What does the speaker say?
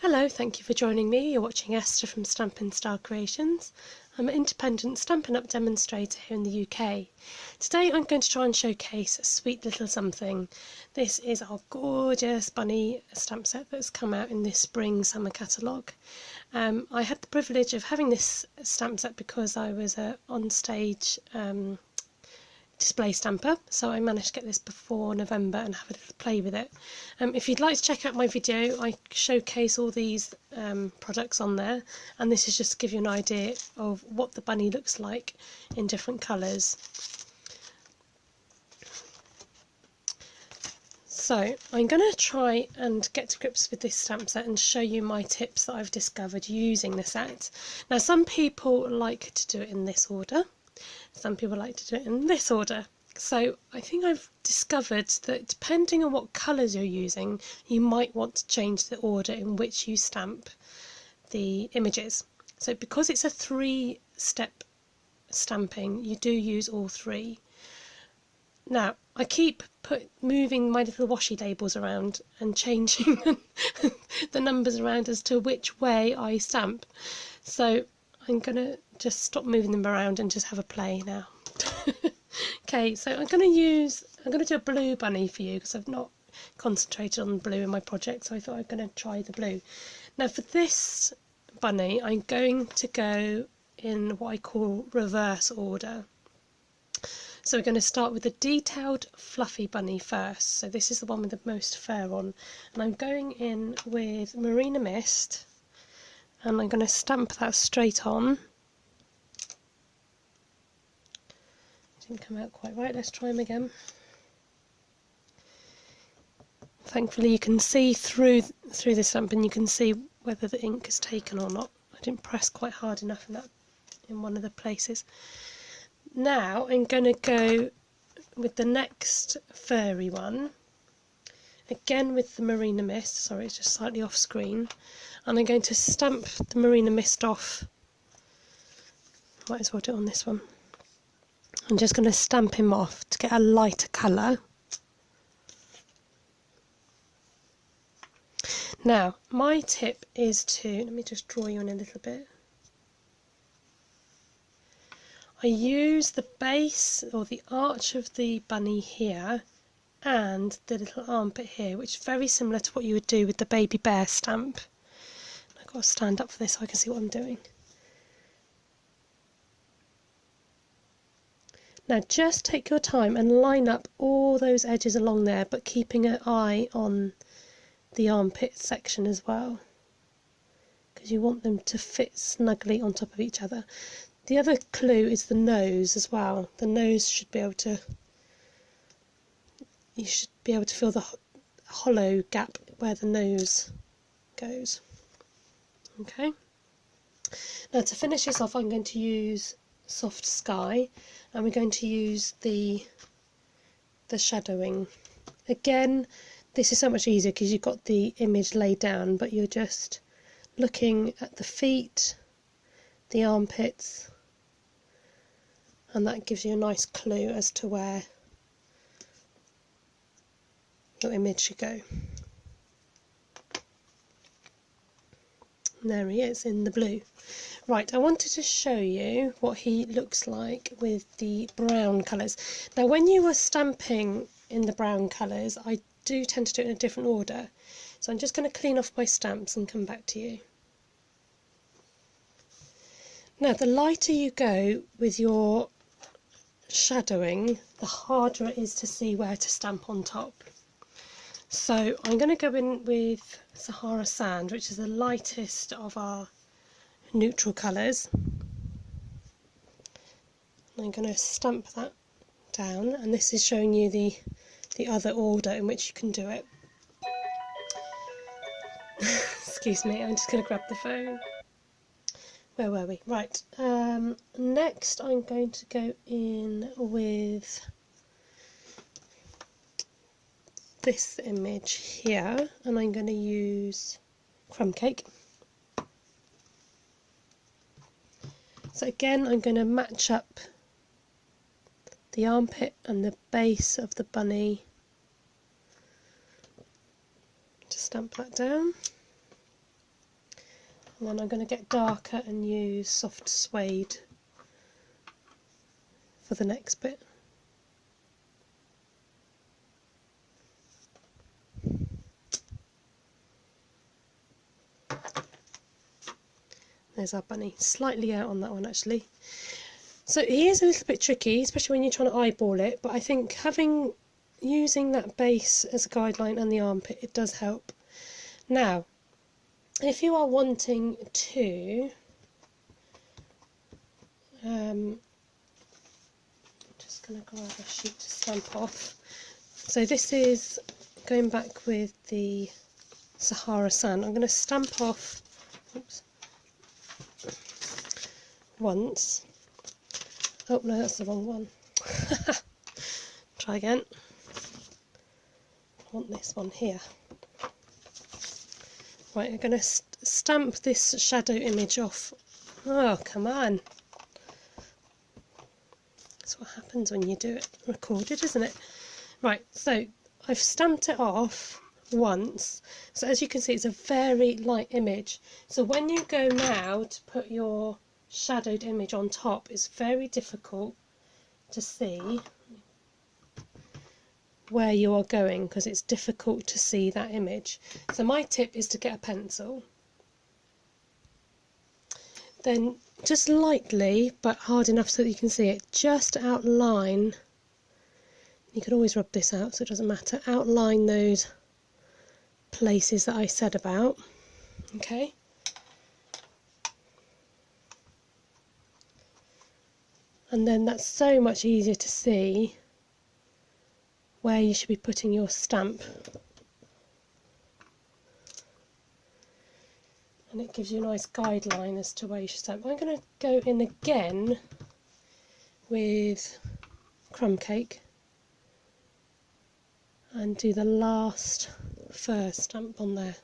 Hello, thank you for joining me. You're watching Esther from Stampin' Style Creations. I'm an independent Stampin' Up demonstrator here in the UK. Today I'm going to try and showcase a sweet little something. This is our gorgeous bunny stamp set that's come out in this spring summer catalogue. I had the privilege of having this stamp set because I was on stage display stamper, so I managed to get this before November and have a little play with it. If you'd like to check out my video, I showcase all these products on there, and this is just to give you an idea of what the bunny looks like in different colours. So I'm going to try and get to grips with this stamp set and show you my tips that I've discovered using the set. Now, some people like to do it in this order. Some people like to do it in this order. So I think I've discovered that depending on what colours you're using, you might want to change the order in which you stamp the images. So because it's a 3-step stamping, you do use all 3. Now, I keep moving my little washi labels around and changing the numbers around as to which way I stamp. So I'm going to just stop moving them around and just have a play now. Okay, so I'm going to do a blue bunny for you because I've not concentrated on blue in my project, so I thought I'm going to try the blue. Now for this bunny, I'm going to go in what I call reverse order. So we're going to start with the detailed fluffy bunny first. So this is the one with the most fur on, and I'm going in with Marina Mist, and I'm going to stamp that straight on. Didn't come out quite right. Let's try them again. Thankfully you can see through the stamp, and you can see whether the ink is taken or not. I didn't press quite hard enough in one of the places. Now I'm going to go with the next furry one, again with the Marina Mist. Sorry, it's just slightly off screen, and I'm going to stamp the Marina Mist off. Might as well do it on this one. I'm just going to stamp him off to get a lighter colour. Now, my tip is to, let me just draw you in a little bit. I use the base or the arch of the bunny here and the little armpit here, which is very similar to what you would do with the baby bear stamp. I've got to stand up for this so I can see what I'm doing. Now just take your time and line up all those edges along there, but keeping an eye on the armpit section as well, because you want them to fit snugly on top of each other. The other clue is the nose as well. The nose should be able to, you should be able to feel the hollow gap where the nose goes. Okay. Now to finish this off, I'm going to use Soft Sky, and we're going to use the shadowing. Again, this is so much easier because you've got the image laid down, but you're just looking at the feet, the armpits, and that gives you a nice clue as to where your image should go. And there he is in the blue. Right, I wanted to show you what he looks like with the brown colours. Now when you were stamping in the brown colours, I do tend to do it in a different order. So I'm just going to clean off my stamps and come back to you. Now the lighter you go with your shadowing, the harder it is to see where to stamp on top. So I'm going to go in with Sahara Sand, which is the lightest of our neutral colours. I'm going to stamp that down, and this is showing you the other order in which you can do it. Excuse me, I'm just going to grab the phone. Where were we? Right, next I'm going to go in with this image here, and I'm going to use Crumb Cake. So again, I'm going to match up the armpit and the base of the bunny to stamp that down. And then I'm going to get darker and use soft suede for the next bit. There's our bunny, slightly out on that one actually. So he is a little bit tricky, especially when you're trying to eyeball it, but I think using that base as a guideline and the armpit, it does help. Now, if you are wanting to, I'm just going to grab a sheet to stamp off. So this is going back with the Sahara sand. I'm going to stamp off, oops, once. Oh no, that's the wrong one. Try again. I want this one here. Right, I'm going to stamp this shadow image off. Oh, come on. That's what happens when you do it recorded, isn't it? Right, so I've stamped it off once. So as you can see, it's a very light image. So when you go now to put your shadowed image on top, it's very difficult to see where you are going because it's difficult to see that image. So my tip is to get a pencil, then just lightly but hard enough so that you can see it, just outline, you can always rub this out so it doesn't matter, outline those places that I said about, okay? And then that's so much easier to see where you should be putting your stamp. And it gives you a nice guideline as to where you should stamp. I'm going to go in again with Crumb Cake and do the last fur stamp on there.